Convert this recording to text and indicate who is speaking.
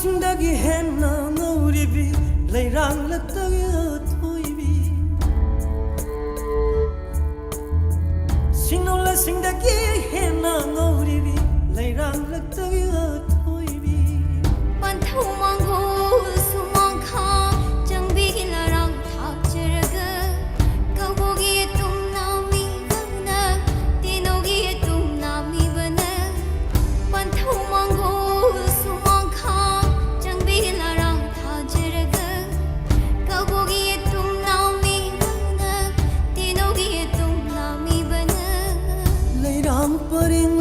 Speaker 1: singdagi henna ngoribi leirang latagi thoibi sinola singdagi henna ngoribi leirang latagi thoibi
Speaker 2: Panthau mango sumang kha jangbi larang thachraga kabogi tum nami bana tinogi tum nami bana Panthau mango sumang kha jangbi larang thachraga kabogi tum nami bana tinogi tum nami bana
Speaker 1: leirang paring